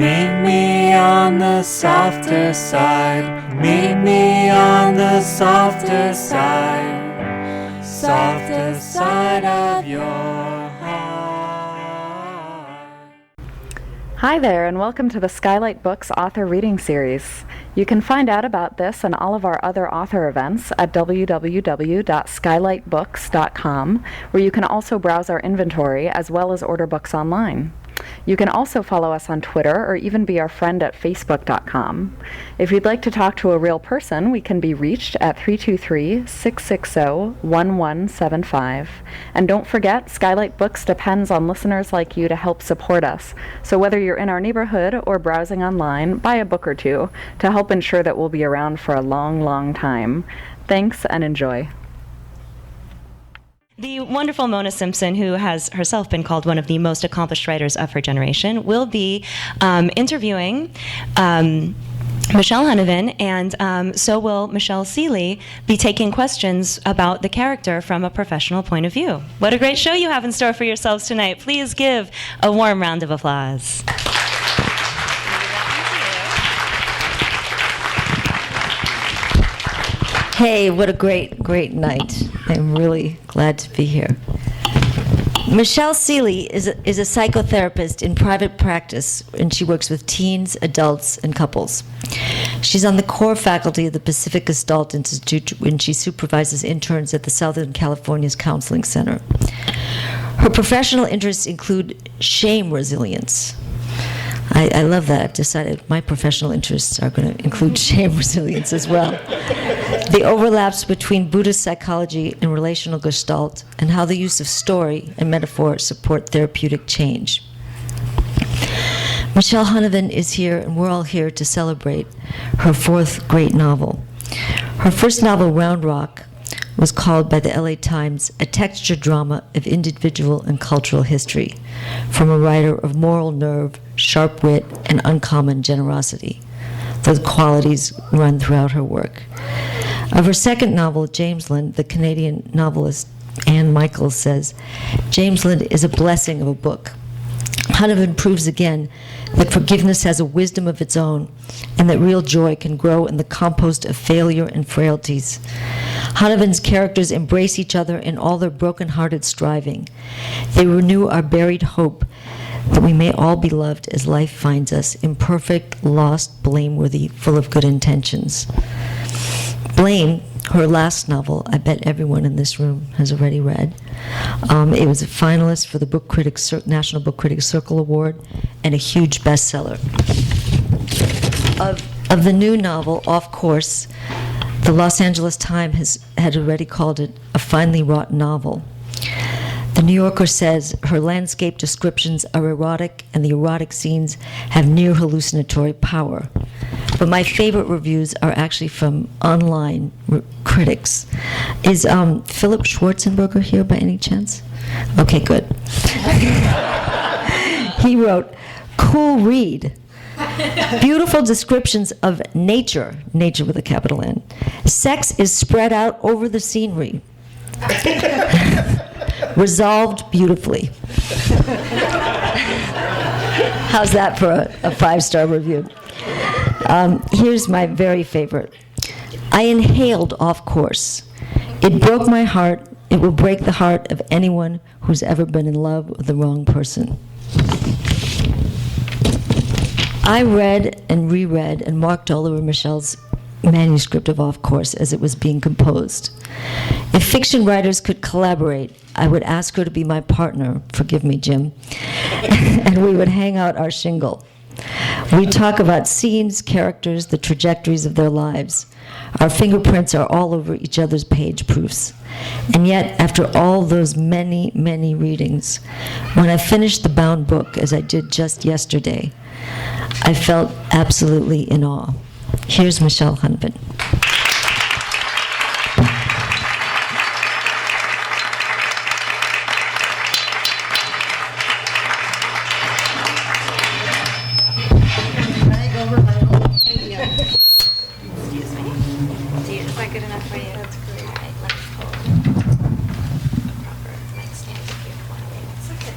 Meet me on the softer side. Meet me on the softer side. Softer side of your heart. Hi there, and welcome to the Skylight Books author reading series. You can find out about this and all of our other author events at www.skylightbooks.com, where you can also browse our inventory as well as order books online. You can also follow us on Twitter or even be our friend at facebook.com. If you'd like to talk to a real person, we can be reached at 323-660-1175. And don't forget, Skylight Books depends on listeners like you to help support us. So whether you're in our neighborhood or browsing online, buy a book or two to help ensure that we'll be around for a long, long time. Thanks and enjoy. The wonderful Mona Simpson, who has herself been called one of the most accomplished writers of her generation, will be interviewing Michelle Huneven, and so will Michelle Seeley be taking questions about the character from a professional point of view. What a great show you have in store for yourselves tonight. Please give a warm round of applause. Hey, what a great night. I'm really glad to be here. Michelle Seeley is a psychotherapist in private practice, and she works with teens, adults, and couples. She's on the core faculty of the Pacific Gestalt Institute, and she supervises interns at the Southern California's Counseling Center. Her professional interests include shame resilience. I love that. I've decided my professional interests are going to include shame resilience as well. The overlaps between Buddhist psychology and relational gestalt, and how the use of story and metaphor support therapeutic change. Michelle Huneven is here, and we're all here to celebrate her fourth great novel. Her first novel, Round Rock, was called by the LA Times a texture drama of individual and cultural history, from a writer of moral nerve, sharp wit, and uncommon generosity. Those qualities run throughout her work. Of her second novel, Jamesland, the Canadian novelist Anne Michaels says, Jamesland is a blessing of a book. Huneven proves again that forgiveness has a wisdom of its own, and that real joy can grow in the compost of failure and frailties. Huneven's characters embrace each other in all their broken-hearted striving. They renew our buried hope that we may all be loved as life finds us, imperfect, lost, blameworthy, full of good intentions. Blame, her last novel, I bet everyone in this room has already read. It was a finalist for the National Book Critics Circle Award and a huge bestseller. Of the new novel, Off Course, the Los Angeles Times had already called it a finely wrought novel. The New Yorker says her landscape descriptions are erotic, and the erotic scenes have near hallucinatory power. But my favorite reviews are actually from online critics. Is Philip Schwarzenberger here by any chance? Okay, good. He wrote, "Cool read. Beautiful descriptions of nature with a capital N. Sex is spread out over the scenery. Resolved beautifully." How's that for a five-star review? Here's my very favorite. I inhaled Off Course. It broke my heart. It will break the heart of anyone who's ever been in love with the wrong person. I read and reread and marked all over Michelle's manuscript of Off Course as it was being composed. If fiction writers could collaborate, I would ask her to be my partner, forgive me, Jim, and we would hang out our shingle. We talk about scenes, characters, the trajectories of their lives. Our fingerprints are all over each other's page proofs. And yet, after all those many, many readings, when I finished the bound book, as I did just yesterday, I felt absolutely in awe. Here's Michelle Huneven. Is that good enough for you? That's great. All right, let's pull a proper nightstand if you want to. It's okay.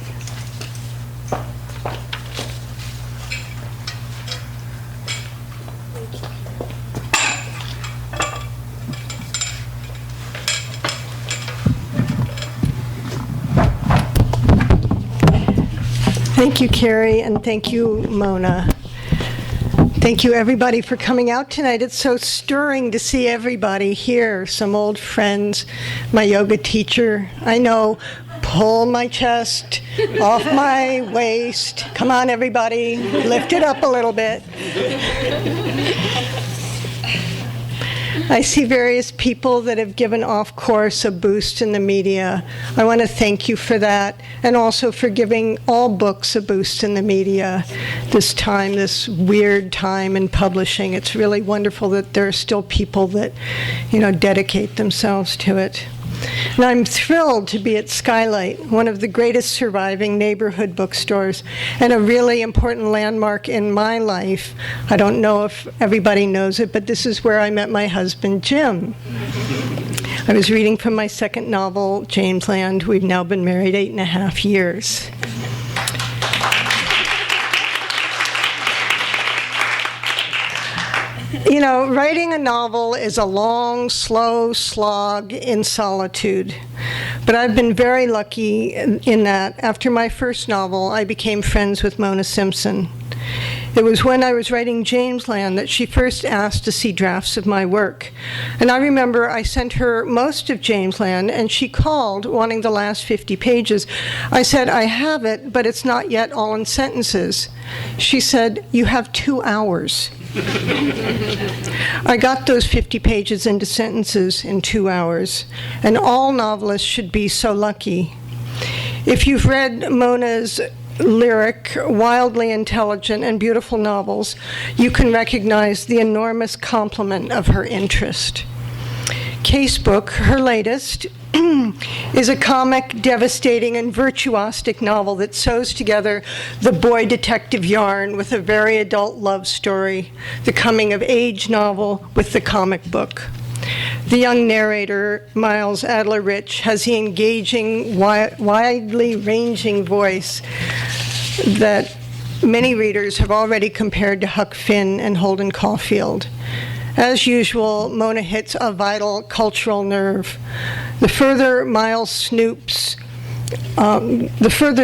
Thank you, Carrie, and thank you, Mona. Thank you, everybody, for coming out tonight. It's so stirring to see everybody here, some old friends, my yoga teacher. I know, pull my chest off my waist. Come on, everybody, lift it up a little bit. I see various people that have given Off Course a boost in the media. I want to thank you for that, and also for giving all books a boost in the media this time, this weird time in publishing. It's really wonderful that there are still people that, dedicate themselves to it. And I'm thrilled to be at Skylight, one of the greatest surviving neighborhood bookstores, and a really important landmark in my life. I don't know if everybody knows it, but this is where I met my husband, Jim. I was reading from my second novel, Jamesland. We've now been married 8.5 years. Writing a novel is a long, slow slog in solitude. But I've been very lucky in that after my first novel, I became friends with Mona Simpson. It was when I was writing Jamesland that she first asked to see drafts of my work. And I remember I sent her most of Jamesland, and she called wanting the last 50 pages. I said, I have it, but it's not yet all in sentences. She said, you have 2 hours. I got those 50 pages into sentences in 2 hours, and all novelists should be so lucky. If you've read Mona's lyric, wildly intelligent, and beautiful novels, you can recognize the enormous complement of her interest. Casebook, her latest, is a comic, devastating, and virtuosic novel that sews together the boy detective yarn with a very adult love story, the coming-of-age novel with the comic book. The young narrator, Miles Adler-Rich, has the engaging, widely ranging voice that many readers have already compared to Huck Finn and Holden Caulfield. As usual, Mona hits a vital cultural nerve. The further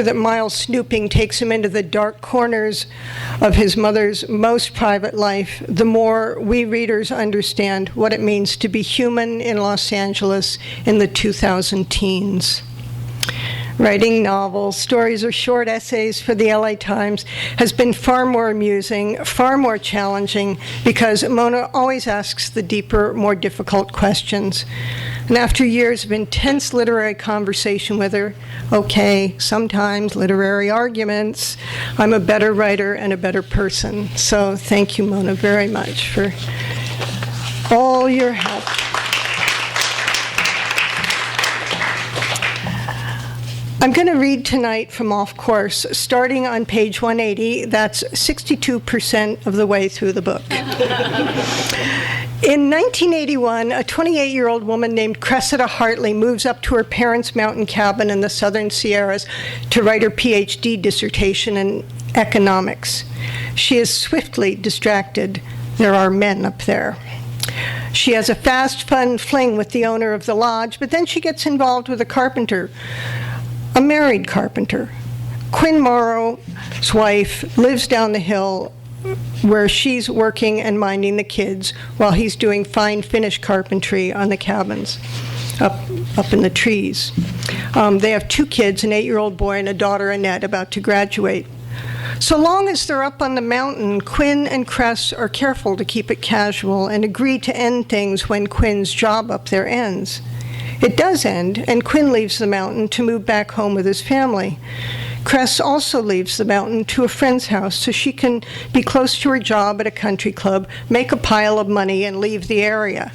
that Miles' snooping takes him into the dark corners of his mother's most private life, the more we readers understand what it means to be human in Los Angeles in the 2000 teens. Writing novels, stories, or short essays for the LA Times has been far more amusing, far more challenging, because Mona always asks the deeper, more difficult questions. And after years of intense literary conversation with her, okay, sometimes literary arguments, I'm a better writer and a better person. So thank you, Mona, very much for all your help. I'm going to read tonight from Off Course, starting on page 180. That's 62% of the way through the book. In 1981, a 28-year-old woman named Cressida Hartley moves up to her parents' mountain cabin in the southern Sierras to write her Ph.D. dissertation in economics. She is swiftly distracted. There are men up there. She has a fast, fun fling with the owner of the lodge, but then she gets involved with a carpenter, a married carpenter. Quinn Morrow's wife lives down the hill where she's working and minding the kids while he's doing fine finish carpentry on the cabins up in the trees. They have 2 kids, an 8-year-old boy and a daughter, Annette, about to graduate. So long as they're up on the mountain, Quinn and Cress are careful to keep it casual and agree to end things when Quinn's job up there ends. It does end, and Quinn leaves the mountain to move back home with his family. Cress also leaves the mountain to a friend's house so she can be close to her job at a country club, make a pile of money, and leave the area.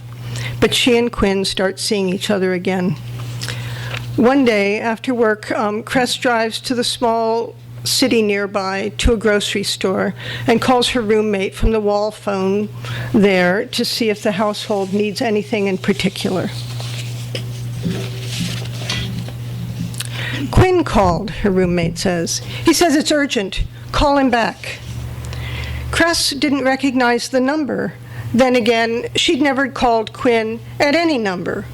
But she and Quinn start seeing each other again. One day, after work, Cress drives to the small city nearby to a grocery store and calls her roommate from the wall phone there to see if the household needs anything in particular. Quinn called, her roommate says. He says it's urgent. Call him back. Cress didn't recognize the number. Then again, she'd never called Quinn at any number.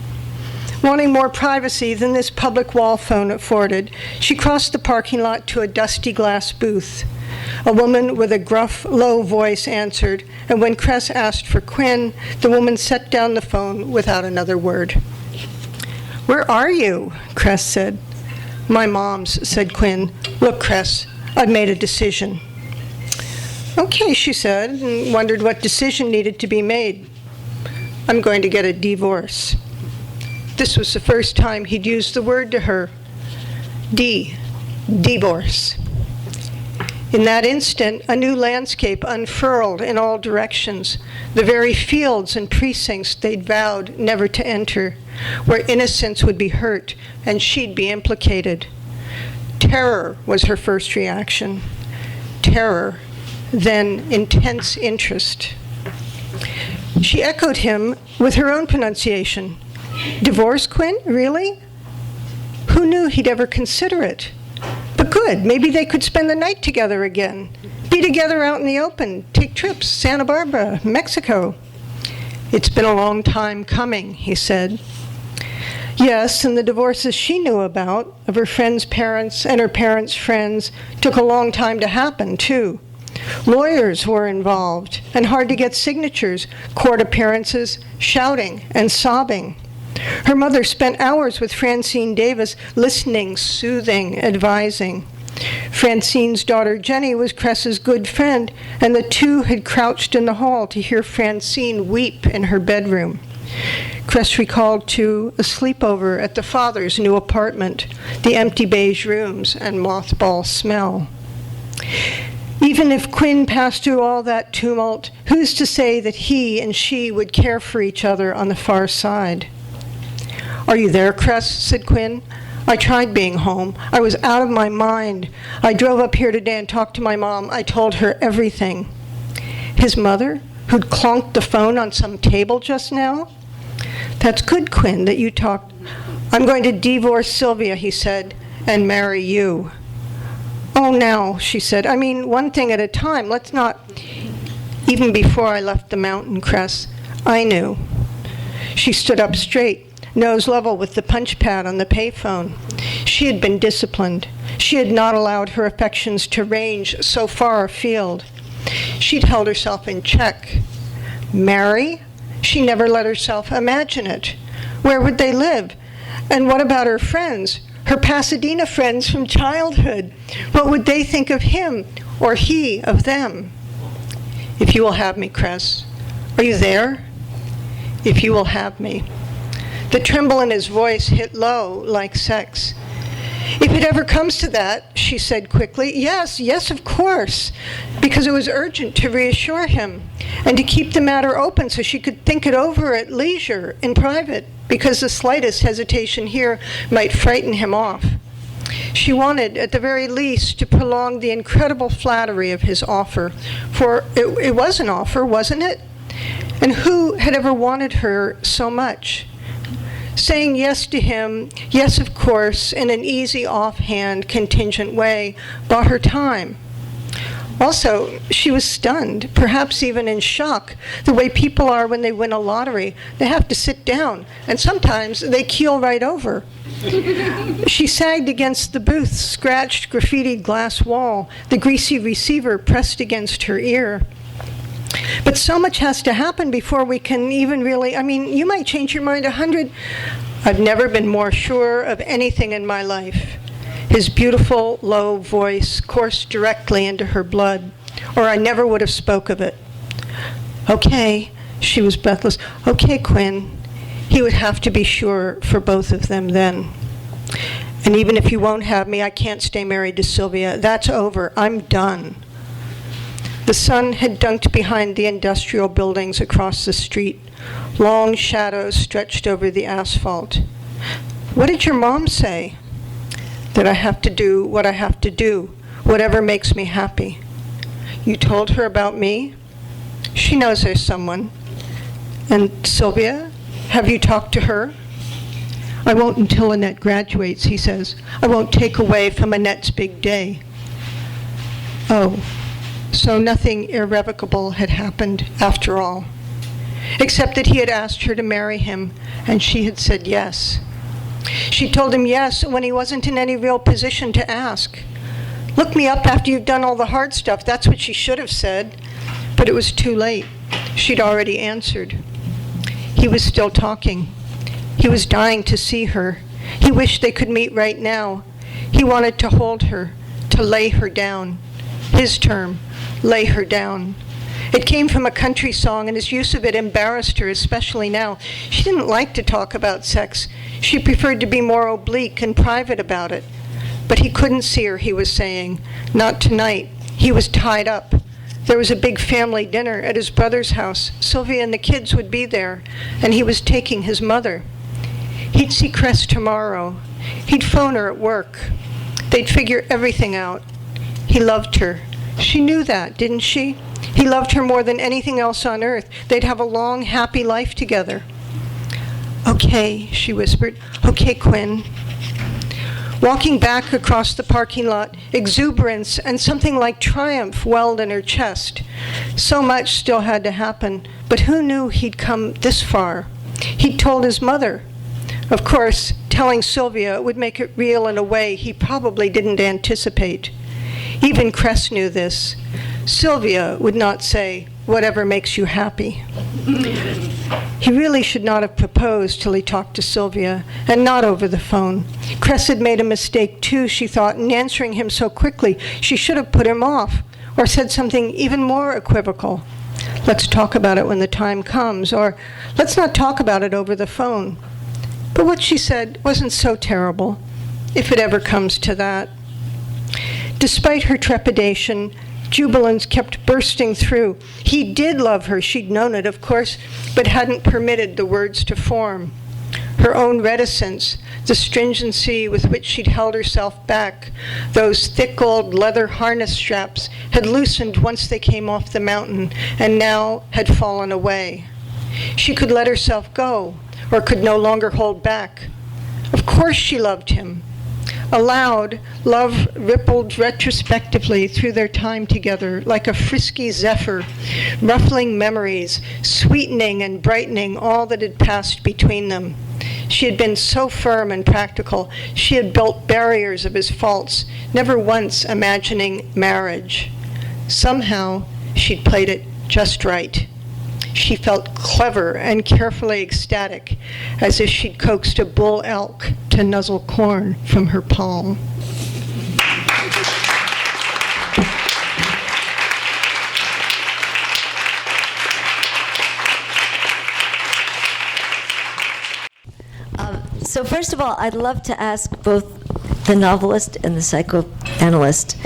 Wanting more privacy than this public wall phone afforded, she crossed the parking lot to a dusty glass booth. A woman with a gruff, low voice answered, and when Cress asked for Quinn, the woman set down the phone without another word. "Where are you?" Cress said. "My mom's," said Quinn. "Look, Cress, I've made a decision." "Okay," she said, and wondered what decision needed to be made. "I'm going to get a divorce." This was the first time he'd used the word to her. Divorce. In that instant, a new landscape unfurled in all directions, the very fields and precincts they'd vowed never to enter, where innocence would be hurt and she'd be implicated. Terror was her first reaction. Terror, then intense interest. She echoed him with her own pronunciation. "Divorce, Quinn? Really?" Who knew he'd ever consider it? But good, maybe they could spend the night together again. Be together out in the open, take trips, Santa Barbara, Mexico. "It's been a long time coming," he said. Yes, and the divorces she knew about, of her friends' parents and her parents' friends, took a long time to happen, too. Lawyers were involved, and hard to get signatures, court appearances, shouting and sobbing. Her mother spent hours with Francine Davis, listening, soothing, advising. Francine's daughter Jenny was Cress's good friend, and the two had crouched in the hall to hear Francine weep in her bedroom. Cress recalled, too, a sleepover at the father's new apartment, the empty beige rooms and mothball smell. Even if Quinn passed through all that tumult, who's to say that he and she would care for each other on the far side? "Are you there, Cress?" said Quinn. "I tried being home. I was out of my mind. I drove up here today and talked to my mom. I told her everything." His mother, who'd clonked the phone on some table just now? "That's good, Quinn, that you talked. I'm going to divorce Sylvia," he said, "and marry you." "Oh, now," she said. "I mean, one thing at a time. Let's not..." "Even before I left the mountain, Cress, I knew." She stood up straight, nose level with the punch pad on the payphone. She had been disciplined. She had not allowed her affections to range so far afield. She'd held herself in check. Marry? She never let herself imagine it. Where would they live? And what about her friends? Her Pasadena friends from childhood. What would they think of him, or he of them? "If you will have me, Cress." "Are you there?" "If you will have me." The tremble in his voice hit low, like sex. "If it ever comes to that," she said quickly, yes, of course," because it was urgent to reassure him and to keep the matter open so she could think it over at leisure, in private, because the slightest hesitation here might frighten him off. She wanted, at the very least, to prolong the incredible flattery of his offer, for it was an offer, wasn't it? And who had ever wanted her so much? Saying yes to him, yes, of course, in an easy, offhand, contingent way, bought her time. Also, she was stunned, perhaps even in shock, the way people are when they win a lottery. They have to sit down, and sometimes they keel right over. She sagged against the booth's scratched, graffitied glass wall, the greasy receiver pressed against her ear. But so much has to happen before we can even really, you might change your mind 100. I've never been more sure of anything in my life. His beautiful, low voice coursed directly into her blood, or I never would have spoke of it. "Okay," she was breathless. "Okay, Quinn." He would have to be sure for both of them then. "And even if you won't have me, I can't stay married to Sylvia. That's over. I'm done." The sun had dunked behind the industrial buildings across the street. Long shadows stretched over the asphalt. "What did your mom say?" "That I have to do what I have to do, whatever makes me happy." "You told her about me?" "She knows there's someone." "And Sylvia? Have you talked to her?" "I won't until Annette graduates," he says. "I won't take away from Annette's big day." Oh. So nothing irrevocable had happened after all, except that he had asked her to marry him, and she had said yes, She told him yes when he wasn't in any real position to ask. Look me up after you've done all the hard stuff. That's what she should have said. But it was too late. She'd already answered. He was still talking. He was dying to see her. He wished they could meet right now. He wanted to hold her, to lay her down. His term, lay her down. It came from a country song, and his use of it embarrassed her, especially now. She didn't like to talk about sex. She preferred to be more oblique and private about it. But he couldn't see her, he was saying. Not tonight. He was tied up. There was a big family dinner at his brother's house. Sylvia and the kids would be there, and he was taking his mother. He'd see Cress tomorrow. He'd phone her at work. They'd figure everything out. He loved her. She knew that, didn't she? He loved her more than anything else on earth. They'd have a long, happy life together. Okay, she whispered. Okay, Quinn. Walking back across the parking lot, exuberance and something like triumph welled in her chest. So much still had to happen, but who knew he'd come this far? He'd told his mother. Of course, telling Sylvia would make it real in a way he probably didn't anticipate. Even Cress knew this. Sylvia would not say, whatever makes you happy. He really should not have proposed till he talked to Sylvia, and not over the phone. Cress had made a mistake too, she thought, in answering him so quickly. She should have put him off, or said something even more equivocal. Let's talk about it when the time comes, or let's not talk about it over the phone. But what she said wasn't so terrible, if it ever comes to that. Despite her trepidation, jubilance kept bursting through. He did love her, she'd known it, of course, but hadn't permitted the words to form. Her own reticence, the stringency with which she'd held herself back, those thick old leather harness straps had loosened once they came off the mountain, and now had fallen away. She could let herself go, or could no longer hold back. Of course she loved him. Aloud, love rippled retrospectively through their time together like a frisky zephyr, ruffling memories, sweetening and brightening all that had passed between them. She had been so firm and practical. She had built barriers of his faults, never once imagining marriage. Somehow, she'd played it just right. She felt clever and carefully ecstatic, as if she'd coaxed a bull elk to nuzzle corn from her palm. So first of all, I'd love to ask both the novelist and the psychoanalyst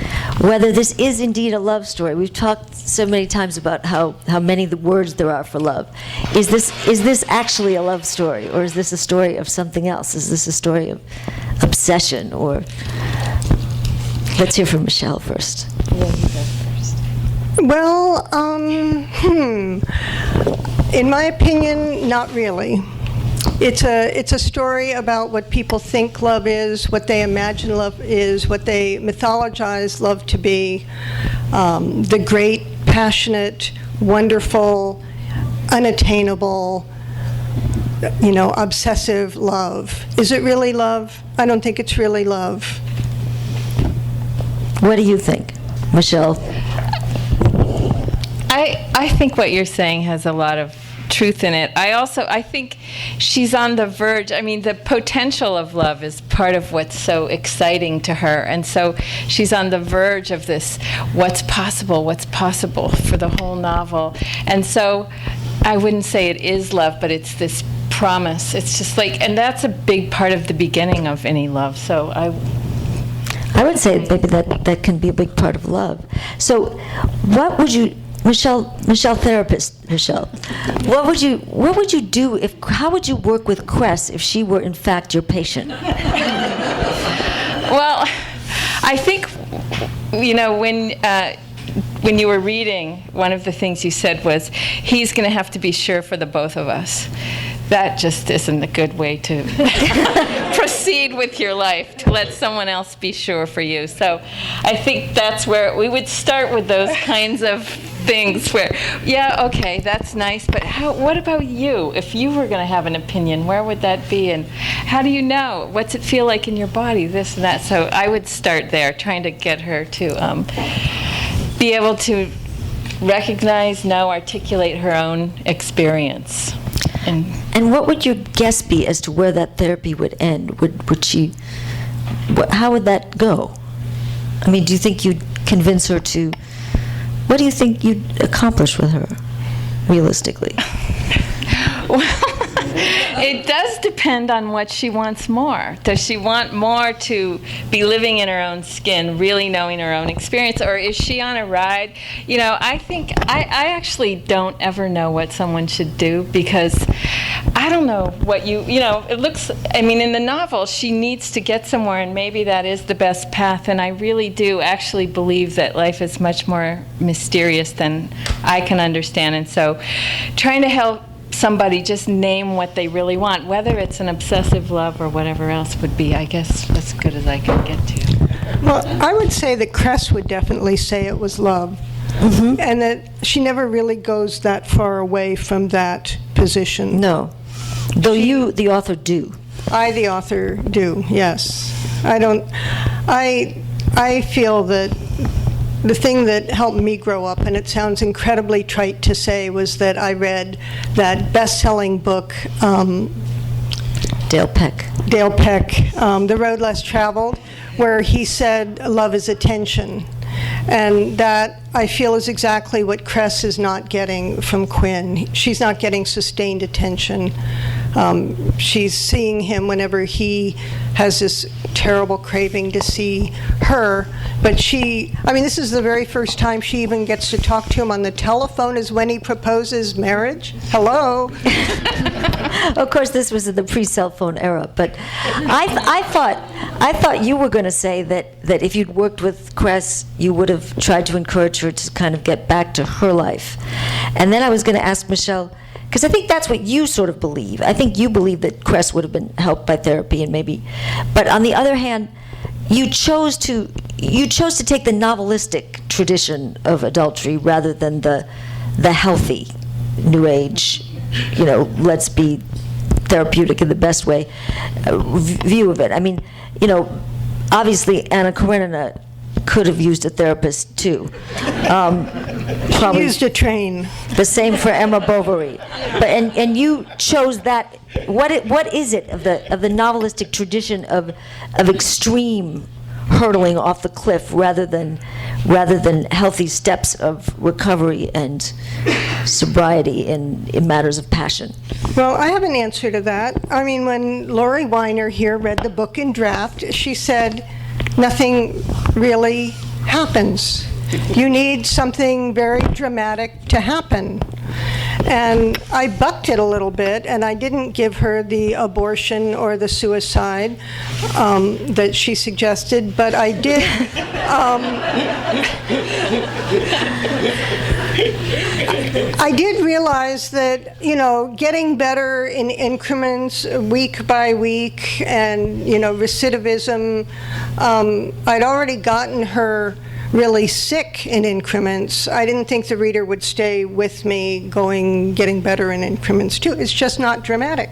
whether this is indeed a love story. We've talked so many times about how many the words there are for love. Is this actually a love story, or is this a story of something else? Is this a story of obsession? Or let's hear from Michelle first. Yeah, you go first. Well, in my opinion, not really. It's a story about what people think love is, what they imagine love is, what they mythologize love to be, the great, passionate, wonderful, unattainable, obsessive love. Is it really love? I don't think it's really love. What do you think, Michelle? I think what you're saying has a lot of truth in it. I think she's on the verge. I mean, the potential of love is part of what's so exciting to her. And so she's on the verge of this, what's possible for the whole novel. And so I wouldn't say it is love, but it's this promise. It's just like, and that's a big part of the beginning of any love. So I would say maybe that can be a big part of love. So what would you, Michelle, therapist Michelle, what would you do how would you work with Cress if she were in fact your patient? Well, I think, when you were reading, one of the things you said was, he's going to have to be sure for the both of us. That just isn't a good way to proceed. proceed with your life, to let someone else be sure for you. So I think that's where we would start with those kinds of things where, yeah, okay, that's nice, but what about you? If you were going to have an opinion, where would that be? And how do you know? What's it feel like in your body? This and that. So I would start there, trying to get her to be able to recognize, know, articulate her own experience. And what would your guess be as to where that therapy would end? Would she? How would that go? I mean, do you think you'd convince her to? What do you think you'd accomplish with her, realistically? Well, it does depend on what she wants more. Does she want more to be living in her own skin, really knowing her own experience, or is she on a ride? You know, I think I actually don't ever know what someone should do, because I don't know what it looks, I mean, in the novel, she needs to get somewhere, and maybe that is the best path, and I really do actually believe that life is much more mysterious than I can understand, and so trying to help somebody just name what they really want, whether it's an obsessive love or whatever else would be, I guess, as good as I can get to. Well, I would say that Cress would definitely say it was love, and that she never really goes that far away from that position. No. Though you, the author, do. I, the author, do, yes. I feel that the thing that helped me grow up, and it sounds incredibly trite to say, was that I read that best-selling book, Dale Peck, The Road Less Traveled, where he said love is attention. And that, I feel, is exactly what Cress is not getting from Quinn. She's not getting sustained attention. She's seeing him whenever he has this terrible craving to see her. But this is the very first time she even gets to talk to him on the telephone, is when he proposes marriage. Hello. Of course, this was in the pre-cell phone era, but I thought you were going to say that if you'd worked with Cress, you would have tried to encourage her to kind of get back to her life. And then I was going to ask Michelle, because I think that's what you sort of believe. I think you believe that Cress would have been helped by therapy, and maybe, but on the other hand, you chose to take the novelistic tradition of adultery rather than the healthy New Age, let's be therapeutic in the best way view of it. I mean, obviously Anna Karenina could have used a therapist too. Probably used a train. The same for Emma Bovary. But and you chose that. What is it of the novelistic tradition of extreme hurtling off the cliff rather than healthy steps of recovery and sobriety in matters of passion? Well, I have an answer to that. I mean, when Lori Weiner here read the book in draft, she said, nothing really happens. You need something very dramatic to happen. And I bucked it a little bit, and I didn't give her the abortion or the suicide that she suggested, but I did. I did realize that, getting better in increments week by week, and, recidivism, I'd already gotten her really sick in increments. I didn't think the reader would stay with me getting better in increments too. It's just not dramatic.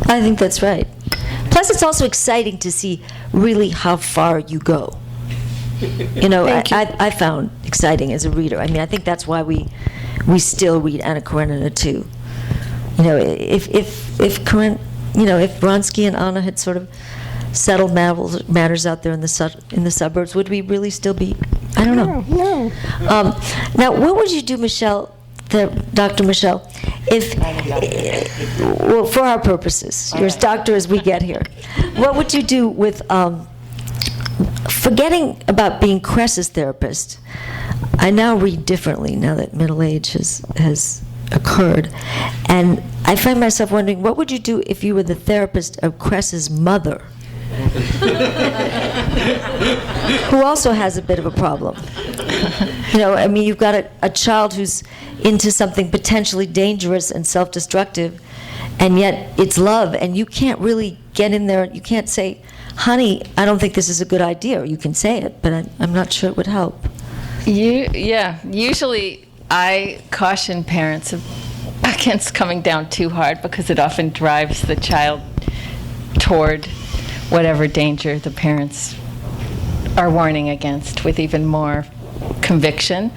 I think that's right. Plus, it's also exciting to see really how far you go. I found exciting as a reader. I mean, I think that's why we still read Anna Karenina too. If Vronsky and Anna had sort of settled matters out there in the suburbs, would we really still be? I don't know. No. Now, what would you do, Michelle, Dr. Michelle, if, well, for our purposes, you're as doctor as we get here, what would you do with forgetting about being Cress's therapist? I now read differently now that middle age has occurred, and I find myself wondering, what would you do if you were the therapist of Cress's mother? Who also has a bit of a problem. You know, I mean, you've got a child who's into something potentially dangerous and self-destructive, and yet it's love, and you can't really get in there. You can't say, honey, I don't think this is a good idea. Or you can say it, but I'm not sure it would help. Usually I caution parents against coming down too hard, because it often drives the child toward whatever danger the parents are warning against with even more conviction.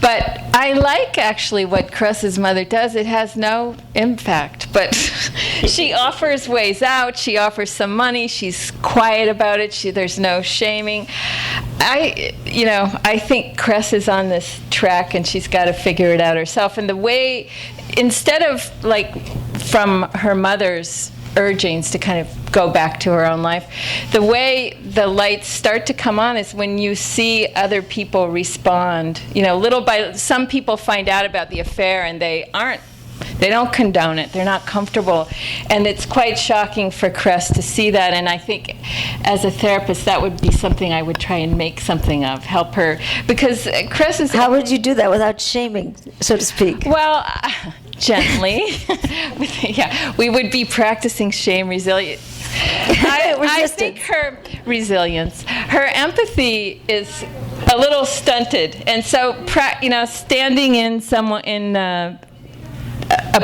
But I like actually what Cress's mother does. It has no impact, but she offers ways out. She offers some money. She's quiet about it. There's no shaming. I think Cress is on this track, and she's got to figure it out herself. And the way, instead of like from her mother's urgings to kind of go back to her own life, the way the lights start to come on is when you see other people respond. Little by some people find out about the affair, and they don't condone it. They're not comfortable. And it's quite shocking for Cress to see that. And I think as a therapist, that would be something I would try and make something of, help her. Because Cress is... How would you do that without shaming, so to speak? Well, gently. Yeah, we would be practicing shame resilience. I think her resilience, her empathy is a little stunted. And so, standing in a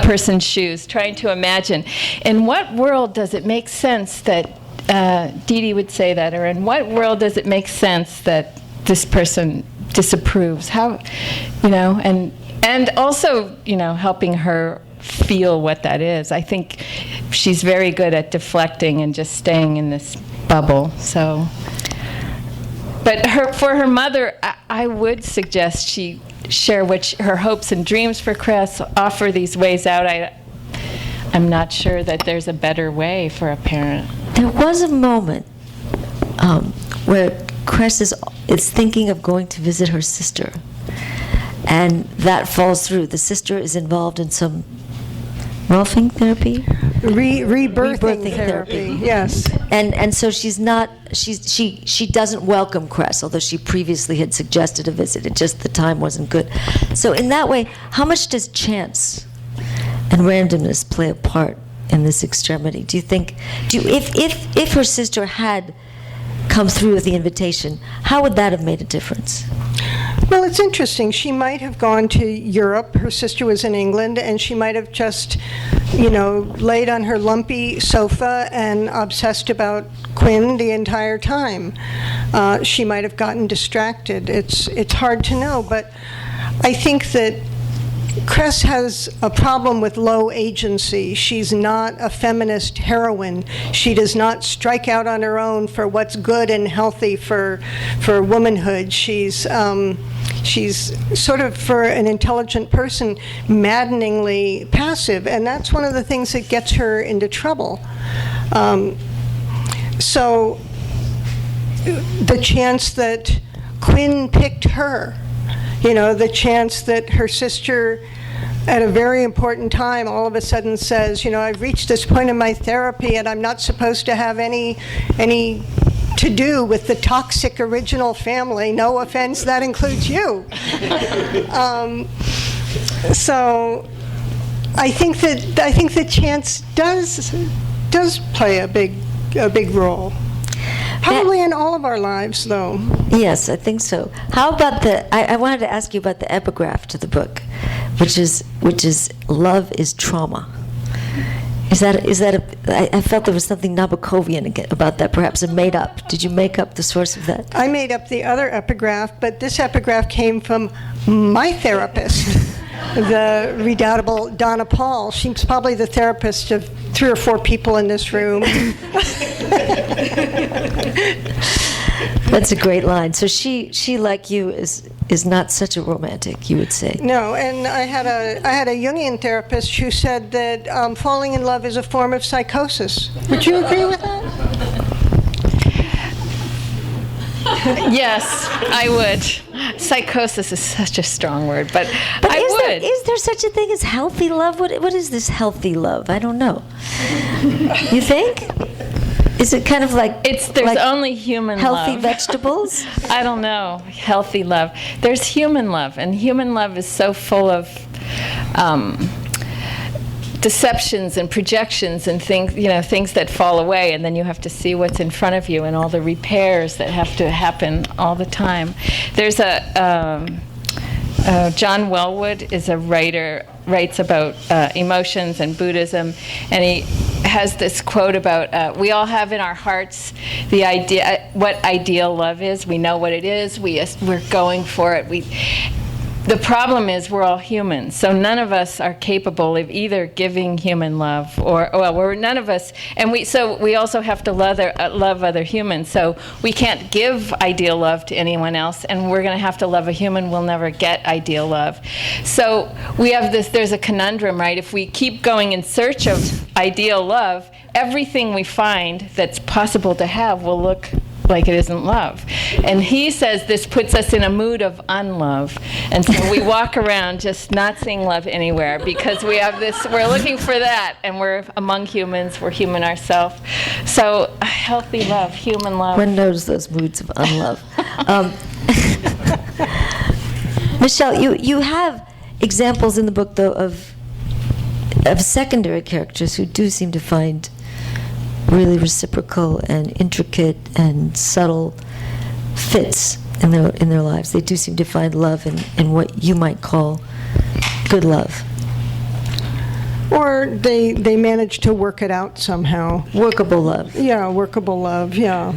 person's shoes, trying to imagine, in what world does it make sense that Dee Dee would say that, or in what world does it make sense that this person disapproves? How, and also, helping her feel what that is. I think she's very good at deflecting and just staying in this bubble. So, but for her mother, I would suggest she share her hopes and dreams for Cress, offer these ways out. I'm not sure that there's a better way for a parent. There was a moment where Cress is thinking of going to visit her sister, and that falls through. The sister is involved in some Rolfing therapy? Rebirthing therapy, yes. And so she doesn't welcome Cress, although she previously had suggested a visit. It just, the time wasn't good. So in that way, how much does chance and randomness play a part in this extremity? Do you think, if her sister had come through with the invitation, how would that have made a difference? Well, it's interesting. She might have gone to Europe. Her sister was in England, and she might have just, laid on her lumpy sofa and obsessed about Quinn the entire time. She might have gotten distracted. It's hard to know, but I think that Cress has a problem with low agency. She's not a feminist heroine. She does not strike out on her own for what's good and healthy for womanhood. She's sort of, for an intelligent person, maddeningly passive, and that's one of the things that gets her into trouble. So the chance that Quinn picked her, the chance that her sister at a very important time all of a sudden says, I've reached this point in my therapy and I'm not supposed to have any to do with the toxic original family. No offense, that includes you. So I think that chance does play a big role. Probably in all of our lives, though. Yes, I think so. How about I wanted to ask you about the epigraph to the book, which is "Love is trauma." Is that I felt there was something Nabokovian about that, perhaps a made up. Did you make up the source of that? I made up the other epigraph, but this epigraph came from my therapist, the redoubtable Donna Paul. She's probably the therapist of 3 or 4 people in this room. That's a great line. So she like you is not such a romantic, you would say. No, and I had a Jungian therapist who said that falling in love is a form of psychosis. Would you agree with that? Yes, I would. Psychosis is such a strong word, but I would. Is there such a thing as healthy love? What is this healthy love? I don't know. You think? Is it kind of like There's like only human healthy love. vegetables? I don't know. Healthy love. There's human love, and human love is so full of deceptions and projections and things, things that fall away, and then you have to see what's in front of you and all the repairs that have to happen all the time. There's John Wellwood is a writer, writes about emotions and Buddhism, and he has this quote about we all have in our hearts the idea what ideal love is. We know what it is. We're going for it. The problem is we're all humans, so none of us are capable of either giving human love we're none of us, and we also have to love other humans. So we can't give ideal love to anyone else, and we're going to have to love a human. We'll never get ideal love. So we have this. There's a conundrum, right? If we keep going in search of ideal love, everything we find that's possible to have will look like it isn't love. And he says this puts us in a mood of unlove. And so we walk around just not seeing love anywhere because we have this, we're looking for that, and we're among humans, we're human ourselves. So healthy love, human love. One knows those moods of unlove. Michelle, you have examples in the book, though, of secondary characters who do seem to find really reciprocal and intricate and subtle fits in their lives. They do seem to find love in what you might call good love. Or they manage to work it out somehow. Workable love. Yeah, workable love, yeah.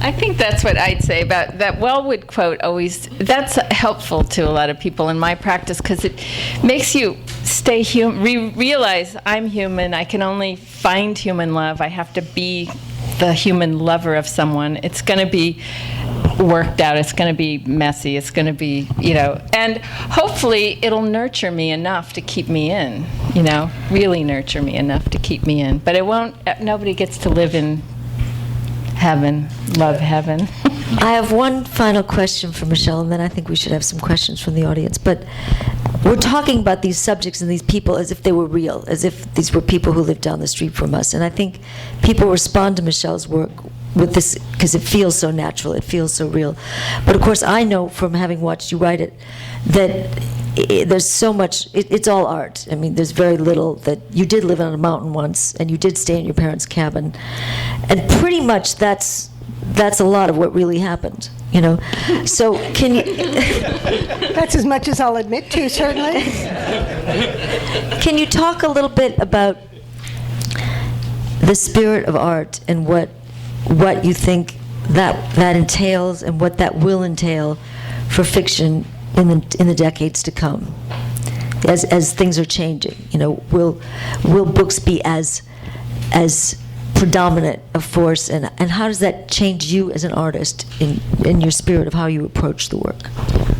I think that's what I'd say about that Wellwood quote. That's helpful to a lot of people in my practice because it makes you stay realize I'm human. I can only find human love. I have to be the human lover of someone. It's going to be worked out. It's going to be messy. It's going to be, and hopefully it'll nurture me enough to keep me in, really nurture me enough to keep me in. But it won't, nobody gets to live in heaven, love heaven. I have one final question for Michelle, and then I think we should have some questions from the audience. But we're talking about these subjects and these people as if they were real, as if these were people who lived down the street from us. And I think people respond to Michelle's work with this because it feels so natural, it feels so real. But of course, I know from having watched you write it that there's so much, it's all art. I mean, there's very little that you did live on a mountain once, and you did stay in your parents' cabin. And pretty much that's a lot of what really happened, So can you... That's as much as I'll admit to, certainly. Can you talk a little bit about the spirit of art and what you think that entails and what that will entail for fiction in the decades to come, as things are changing? Will books be as predominant a force, and how does that change you as an artist in your spirit of how you approach the work?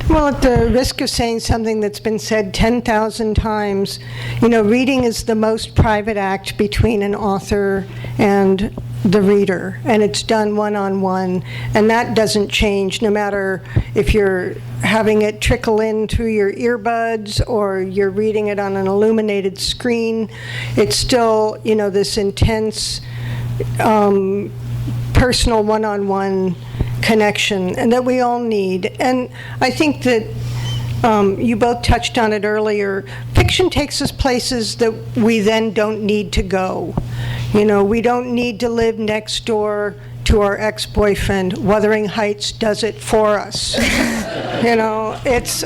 Well, at the risk of saying something that's been said 10,000 times, reading is the most private act between an author and the reader, and it's done one-on-one, and that doesn't change no matter if you're having it trickle in through your earbuds or you're reading it on an illuminated screen. It's still, this intense personal one-on-one connection, and that we all need. And I think that you both touched on it earlier. Fiction takes us places that we then don't need to go. We don't need to live next door to our ex-boyfriend. Wuthering Heights does it for us. It's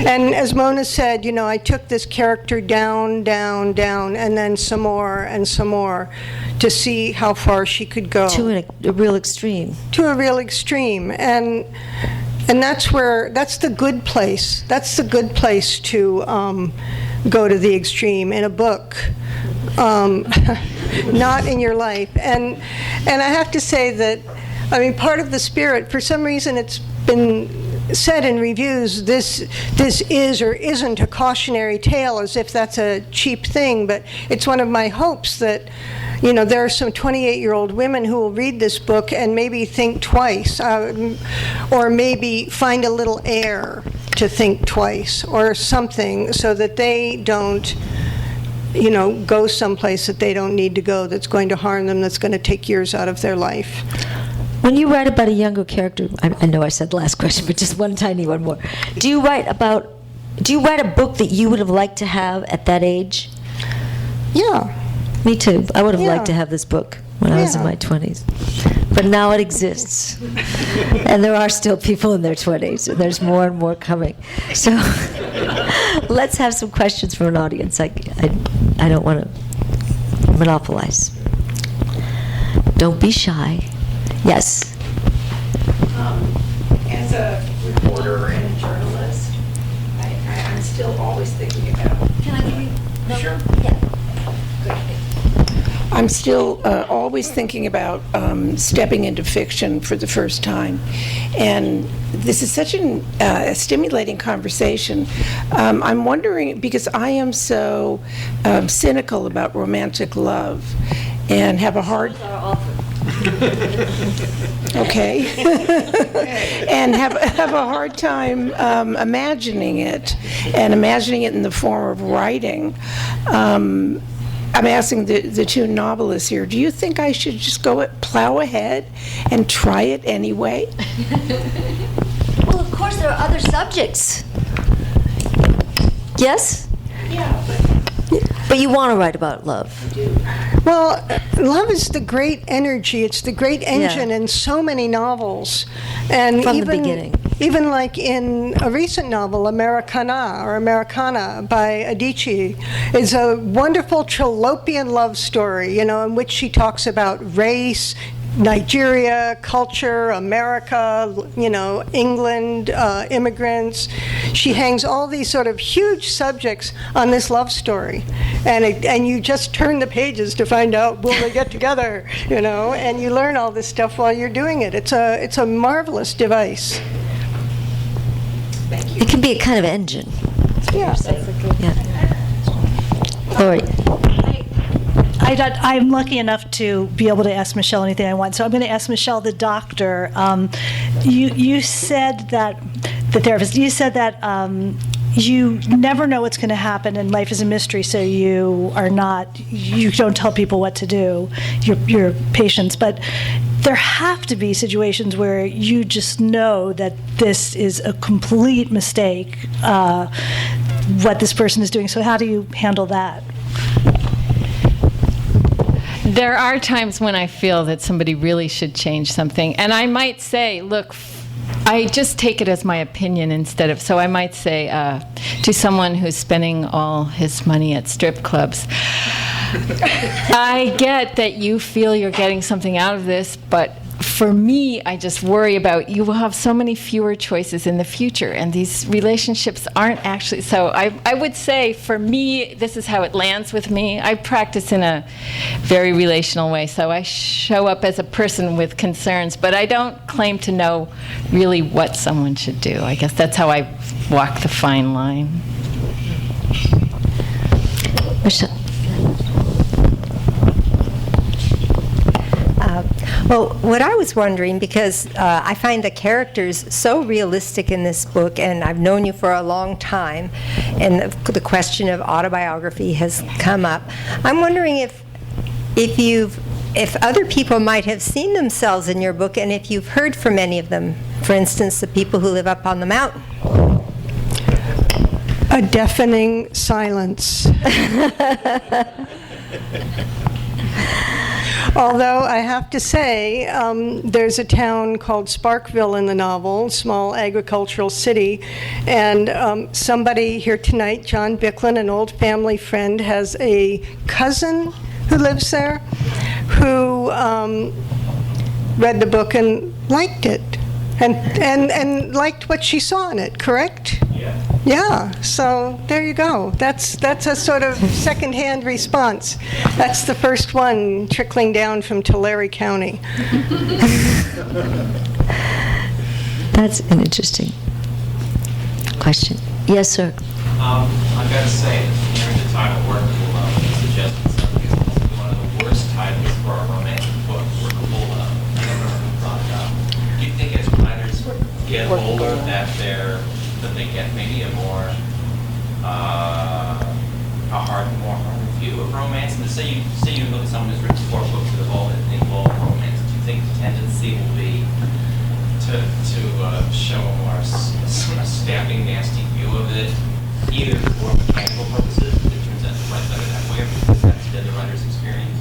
and as Mona said, I took this character down, down, down, and then some more and some more to see how far she could go. To a real extreme. To a real extreme. And that's the good place. That's the good place to go to the extreme in a book, not in your life. And I have to say that, part of the spirit, for some reason it's been said in reviews, this is or isn't a cautionary tale, as if that's a cheap thing, but it's one of my hopes that there are some 28-year-old women who will read this book and maybe think twice, or maybe find a little air to think twice or something, so that they don't go someplace that they don't need to go, that's going to harm them, that's going to take years out of their life. When you write about a younger character, I know I said the last question, but just one tiny one more. Do you write a book that you would have liked to have at that age? Yeah. Me too. I would have liked to Yeah. have this book when I was in my 20s. But now it exists. And there are still people in their 20s, and there's more and more coming. So let's have some questions from an audience. I don't want to monopolize. Don't be shy. Yes. As a reporter and a journalist, I'm still always thinking about. Can I give you? No? Sure. Yeah. I'm still always thinking about stepping into fiction for the first time. And this is such a stimulating conversation. I'm wondering, because I am so cynical about romantic love and have a hard... Okay. And have a hard time imagining it, and imagining it in the form of writing. I'm asking the two novelists here, do you think I should just plow ahead and try it anyway? Well, of course, there are other subjects. Yes? Yeah, But you want to write about love. I do. Well, love is the great energy. It's the great engine in so many novels. And From the beginning. Even like in a recent novel, Americana by Adichie, is a wonderful Trollopian love story, in which she talks about race, Nigeria, culture, America, England, immigrants. She hangs all these sort of huge subjects on this love story. And you just turn the pages to find out, will they get together, and you learn all this stuff while you're doing it. It's a marvelous device. Thank you. It can be a kind of engine. Yeah. Lori. I'm lucky enough to be able to ask Michelle anything I want, so I'm going to ask Michelle, the doctor. You said that, the therapist, you said that you never know what's going to happen, and life is a mystery, so you don't tell people what to do, your patients, but there have to be situations where you just know that this is a complete mistake, what this person is doing. So how do you handle that? There are times when I feel that somebody really should change something, and I might say, look, I just take it as my opinion instead of, so I might say to someone who's spending all his money at strip clubs, I get that you feel you're getting something out of this, but for me, I just worry about you will have so many fewer choices in the future, and these relationships aren't actually, so I would say for me, this is how it lands with me. I practice in a very relational way, so I show up as a person with concerns, but I don't claim to know really what someone should do. I guess that's how I walk the fine line. Michelle. Well, what I was wondering, because I find the characters so realistic in this book, and I've known you for a long time, and the question of autobiography has come up. I'm wondering if other people might have seen themselves in your book, and if you've heard from any of them. For instance, the people who live up on the mountain. A deafening silence. Although I have to say, there's a town called Sparkville in the novel, small agricultural city, and somebody here tonight, John Bicklin, an old family friend, has a cousin who lives there who read the book and liked it, and liked what she saw in it, correct? Yeah, so there you go. That's a sort of second-hand response. That's the first one trickling down from Tulare County. That's an interesting question. Yes, sir. I've got to say, during the time of Workable Love, you suggested something is possibly one of the worst titles for a romantic book, Workable Love. I never heard brought it up. Do you think as writers get older that they get maybe a more hard view of romance? And say you look at someone who's written 4 books that involve romance. Do you think the tendency will be to show a more sort of stabbing, nasty view of it, either for mechanical purposes, it turns out to write better that way, because that's been the writer's experience?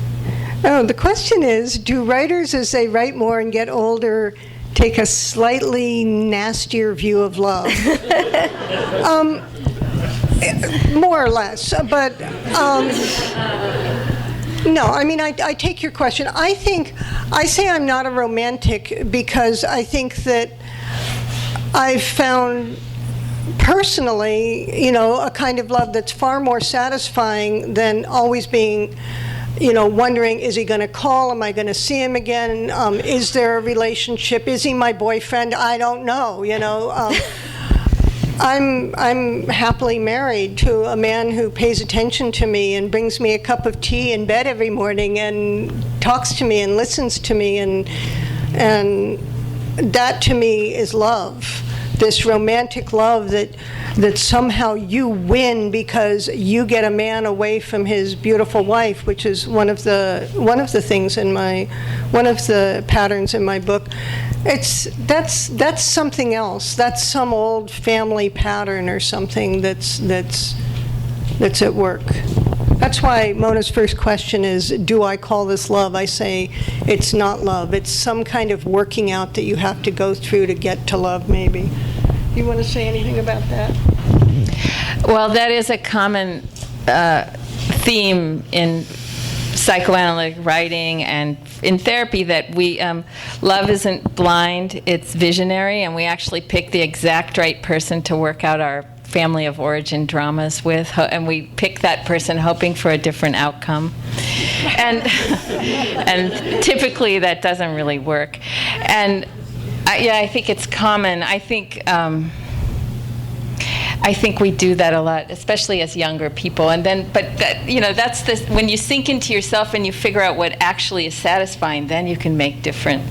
Oh, the question is, do writers, as they write more and get older, take a slightly nastier view of love? More or less, but no, I mean, I take your question. I say I'm not a romantic because I think that I've found personally, a kind of love that's far more satisfying than always being, wondering, is he going to call? Am I going to see him again? Is there a relationship? Is he my boyfriend? I don't know, I'm happily married to a man who pays attention to me and brings me a cup of tea in bed every morning and talks to me and listens to me, and that to me is love. This romantic love that somehow you win because you get a man away from his beautiful wife, which is one of the things in one of the patterns in my book. That's something else. That's some old family pattern or something that's at work. That's why Mona's first question is, do I call this love? I say it's not love. It's some kind of working out that you have to go through to get to love, maybe. You want to say anything about that? Well, that is a common theme in psychoanalytic writing and in therapy, that we love isn't blind, it's visionary, and we actually pick the exact right person to work out our family of origin dramas with, and we pick that person hoping for a different outcome, and typically that doesn't really work. And I think it's common. I think we do that a lot, especially as younger people. And then, that's when you sink into yourself and you figure out what actually is satisfying, then you can make different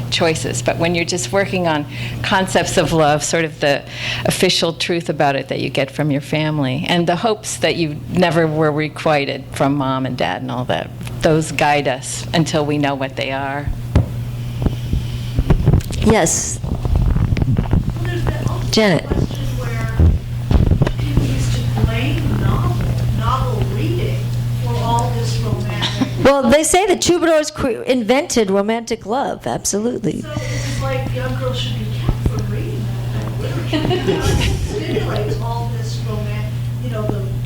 choices. But when you're just working on concepts of love, sort of the official truth about it that you get from your family, and the hopes that you never were requited from mom and dad and all that, those guide us until we know what they are. Yes. Well, there's that also Janet. question where people used to blame novel reading for all this romantic. Well, they say the troubadours invented romantic love, absolutely. So it's like young girls should be kept from reading that literature. It stimulates all this romance, the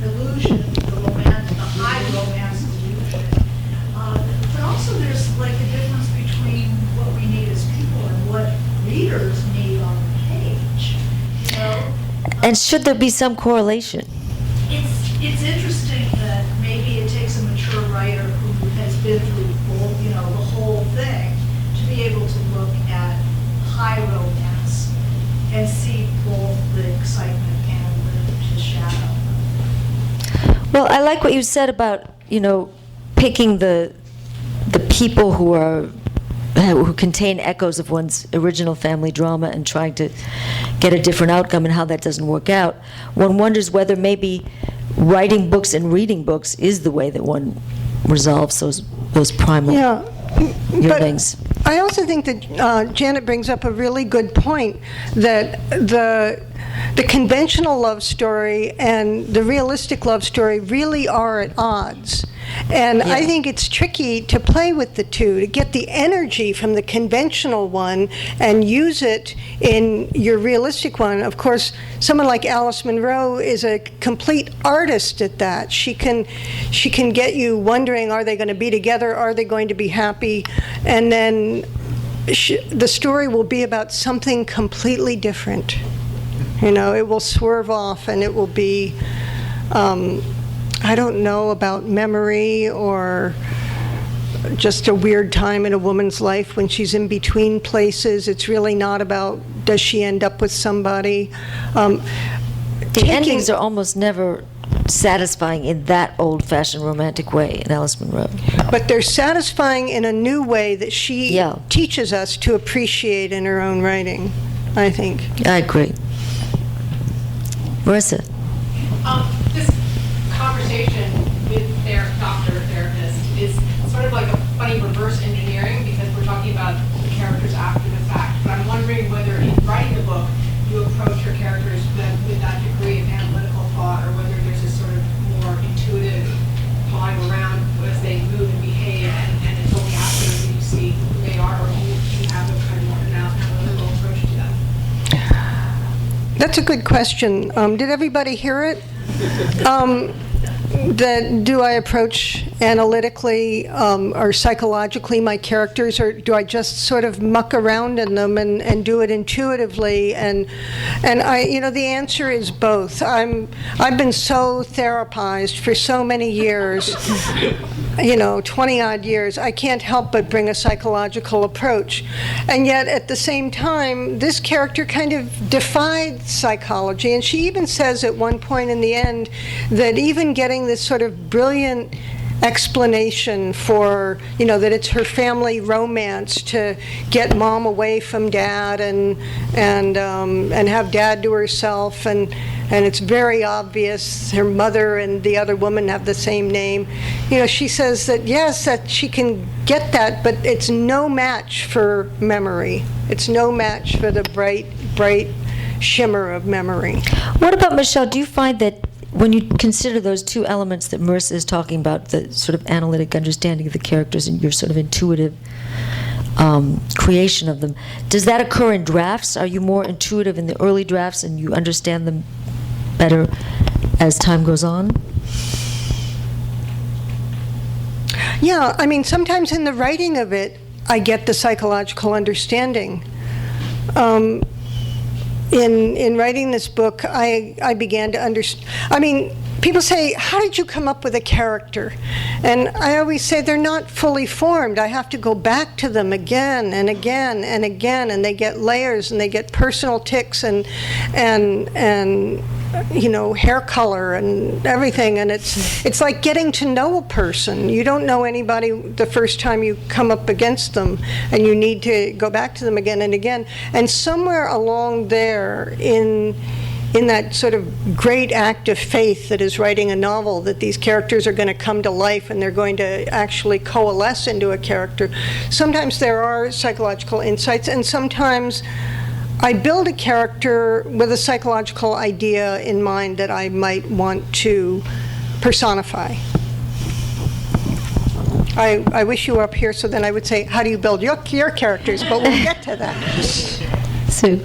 illusion, the high romance illusion. But also there's like a difference between what we need as people and what readers need on the page. And should there be some correlation? It's interesting that maybe it takes a mature writer who has been through the whole thing to be able to look at high romance and see both the excitement and the shadow. Well, I like what you said about, picking the people who contain echoes of one's original family drama and trying to get a different outcome, and how that doesn't work out. One wonders whether maybe writing books and reading books is the way that one resolves those primal yearnings. But I also think that Janet brings up a really good point, that the conventional love story and the realistic love story really are at odds. And I think it's tricky to play with the two, to get the energy from the conventional one and use it in your realistic one. Of course, someone like Alice Munro is a complete artist at that. She can get you wondering, are they going to be together? Are they going to be happy? And then the story will be about something completely different. It will swerve off, and it will be, I don't know, about memory or just a weird time in a woman's life when she's in between places. It's really not about, does she end up with somebody? The endings are almost never satisfying in that old-fashioned romantic way in Alice Munro. But they're satisfying in a new way that she teaches us to appreciate in her own writing, I think. I agree. Marissa. This conversation with their is sort of like a funny reverse engineering, because we're talking about the characters after the fact. But I'm wondering whether in writing the book you approach your characters with that degree of analytical thought, or whether there's this sort of more intuitive pawing around as they move and behave, and it's only after you see who they are, or you have a kind of more analytical approach to them. That's a good question. Did everybody hear it? That do I approach analytically or psychologically my characters, or do I just sort of muck around in them and do it intuitively? And I, the answer is both. I've been so therapized for so many years, 20 odd years. I can't help but bring a psychological approach, and yet at the same time, this character kind of defied psychology, and she even says at one point in the end that even getting this sort of brilliant explanation for, that it's her family romance to get mom away from dad and have dad to herself, and it's very obvious her mother and the other woman have the same name. She says that yes, that she can get that, but it's no match for memory. It's no match for the bright shimmer of memory. What about, Michelle, do you find that when you consider those two elements that Marissa is talking about, the sort of analytic understanding of the characters and your sort of intuitive creation of them, does that occur in drafts? Are you more intuitive in the early drafts and you understand them better as time goes on? Yeah, sometimes in the writing of it, I get the psychological understanding. In writing this book, I began to understand. People say, how did you come up with a character? And I always say they're not fully formed. I have to go back to them again and again and again, and they get layers and they get personal tics and hair color and everything. And it's like getting to know a person. You don't know anybody the first time you come up against them, and you need to go back to them again and again. And somewhere along there in that sort of great act of faith that is writing a novel, that these characters are going to come to life and they're going to actually coalesce into a character, sometimes there are psychological insights, and sometimes I build a character with a psychological idea in mind that I might want to personify. I wish you were up here, so then I would say, how do you build your characters? But we'll get to that. Sue.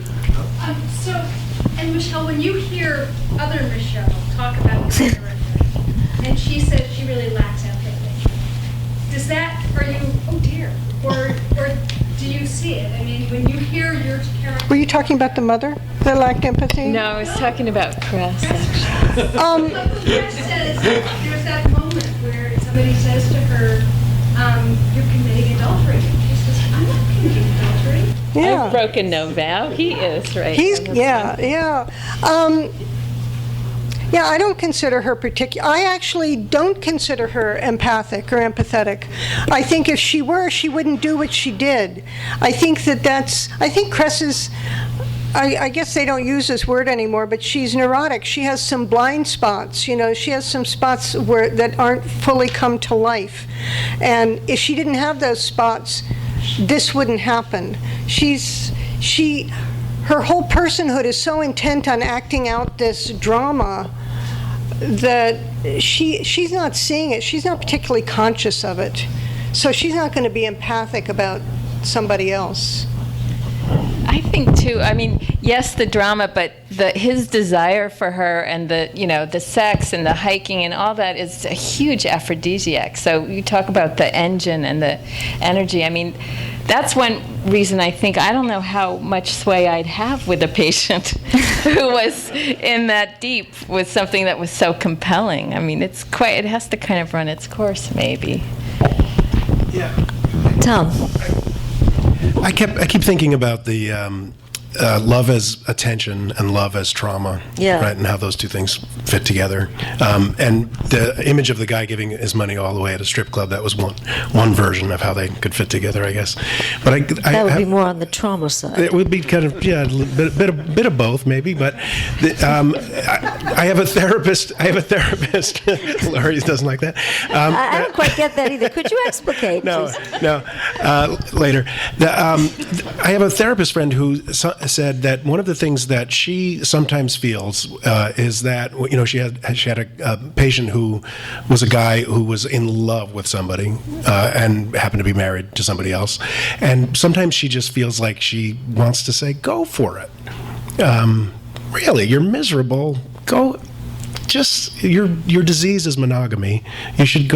And Michelle, when you hear other Michelle talk about the character, and she says she really lacks empathy, are you, oh dear, or do you see it? When you hear your character... Were you talking about the mother that lacked empathy? No, I was talking about Cress, actually. Cress says, there's that moment where somebody says to her, you're committing adultery. She says, I'm not committing adultery. Yeah. I've broken no vow. He is, right? I don't consider her I actually don't consider her empathic or empathetic. I think if she were, she wouldn't do what she did. I think Cress is, I guess they don't use this word anymore, but she's neurotic. She has some blind spots. She has some spots that aren't fully come to life. And if she didn't have those spots, this wouldn't happen. Her whole personhood is so intent on acting out this drama that she's not seeing it. She's not particularly conscious of it. So she's not going to be empathic about somebody else. I think too. Yes, the drama, but his desire for her and the sex and the hiking and all that is a huge aphrodisiac. So you talk about the engine and the energy. That's one reason I think I don't know how much sway I'd have with a patient who was in that deep with something that was so compelling. It has to kind of run its course, maybe. Tom. I keep thinking about the love as attention and love as trauma, right? And how those two things fit together. And the image of the guy giving his money all the way at a strip club, that was one version of how they could fit together, I guess. But that would be more on the trauma side. It would be kind of, a bit of both, maybe. But I have a therapist. Larry doesn't like that. I don't quite get that either. Could you explicate? No. Later. I have a therapist friend who said that one of the things that she sometimes feels is that she had a patient who was a guy who was in love with somebody and happened to be married to somebody else, and sometimes she just feels like she wants to say, "Go for it. Really, you're miserable. Go." Just your disease is monogamy. You should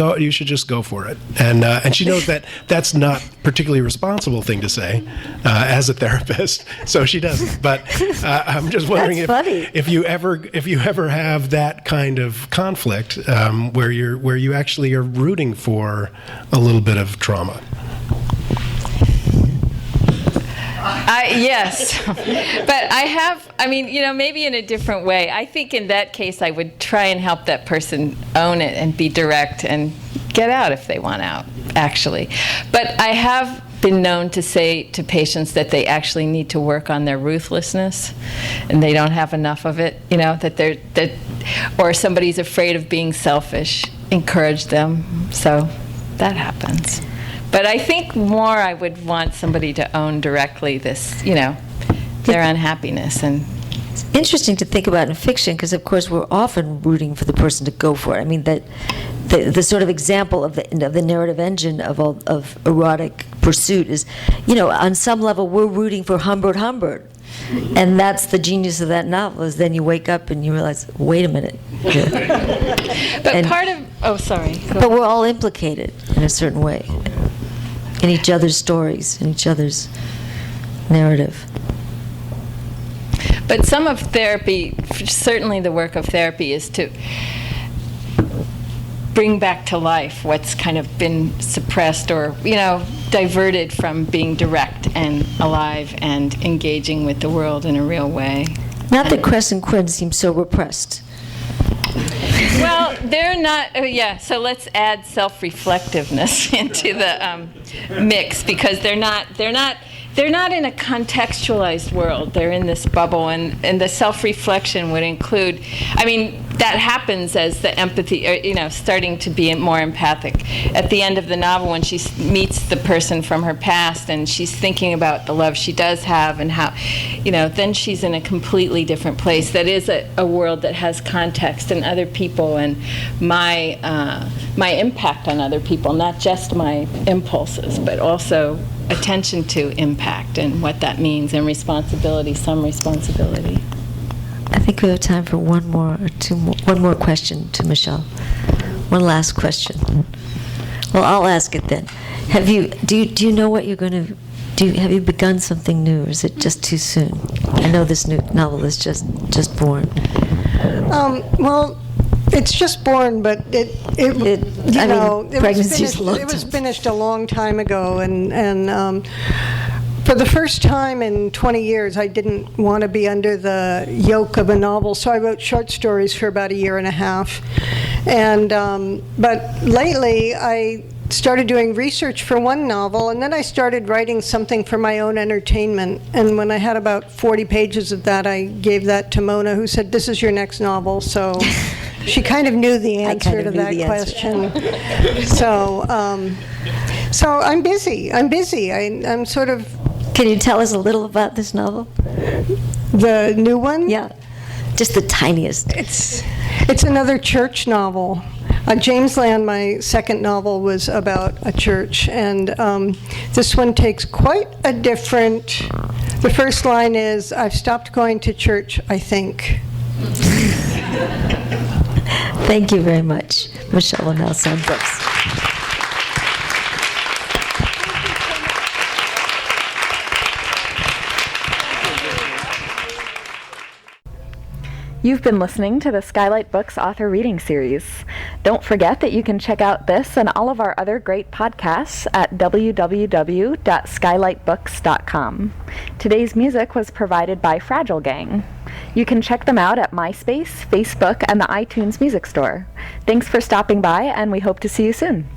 just go for it. And she knows that that's not particularly responsible thing to say as a therapist, so she doesn't. But I'm just wondering if you ever have that kind of conflict where you actually are rooting for a little bit of trauma. Yes, but maybe in a different way. I think in that case, I would try and help that person own it and be direct and get out if they want out, actually. But I have been known to say to patients that they actually need to work on their ruthlessness, and they don't have enough of it. Or somebody's afraid of being selfish. Encourage them. So that happens. But I think more I would want somebody to own directly this, their unhappiness. And it's interesting to think about in fiction, because of course we're often rooting for the person to go for it. I mean, that the sort of example of the narrative engine of erotic pursuit is, on some level we're rooting for Humbert. And that's the genius of that novel, is then you wake up and you realize, wait a minute. But we're all implicated in a certain way. In each other's stories, in each other's narrative. But some of therapy, certainly the work of therapy, is to bring back to life what's kind of been suppressed or, diverted from being direct and alive and engaging with the world in a real way. Not that Cress and Quinn seem so repressed. Well, they're not. So let's add self-reflectiveness into the mix, because they're not in a contextualized world. They're in this bubble, and the self-reflection would include. That happens as the empathy, starting to be more empathic. At the end of the novel, when she meets the person from her past, and she's thinking about the love she does have, and how, then she's in a completely different place. That is a world that has context and other people, and my impact on other people, not just my impulses, but also attention to impact and what that means, and responsibility, some responsibility. I think we have time for one more question to Michelle. One last question. Well, I'll ask it then. Do you know what you're going to do? Have you begun something new, or is it just too soon? I know this new novel is just born. Well, it's just born, but it was finished a long time ago, and for the first time in 20 years, I didn't want to be under the yoke of a novel, so I wrote short stories for about a year and a half. And but lately, I started doing research for one novel, and then I started writing something for my own entertainment. And when I had about 40 pages of that, I gave that to Mona, who said, "This is your next novel." So she kind of knew the answer to that question. So I'm busy. I'm sort of. Can you tell us a little about this novel? The new one? Yeah, just the tiniest. It's another church novel. James Land, my second novel, was about a church, and this one takes quite a different. The first line is, "I've stopped going to church, I think." Thank you very much, Michelle Huneven, Books. You've been listening to the Skylight Books author reading series. Don't forget that you can check out this and all of our other great podcasts at www.skylightbooks.com. Today's music was provided by Fragile Gang. You can check them out at MySpace, Facebook, and the iTunes Music Store. Thanks for stopping by, and we hope to see you soon.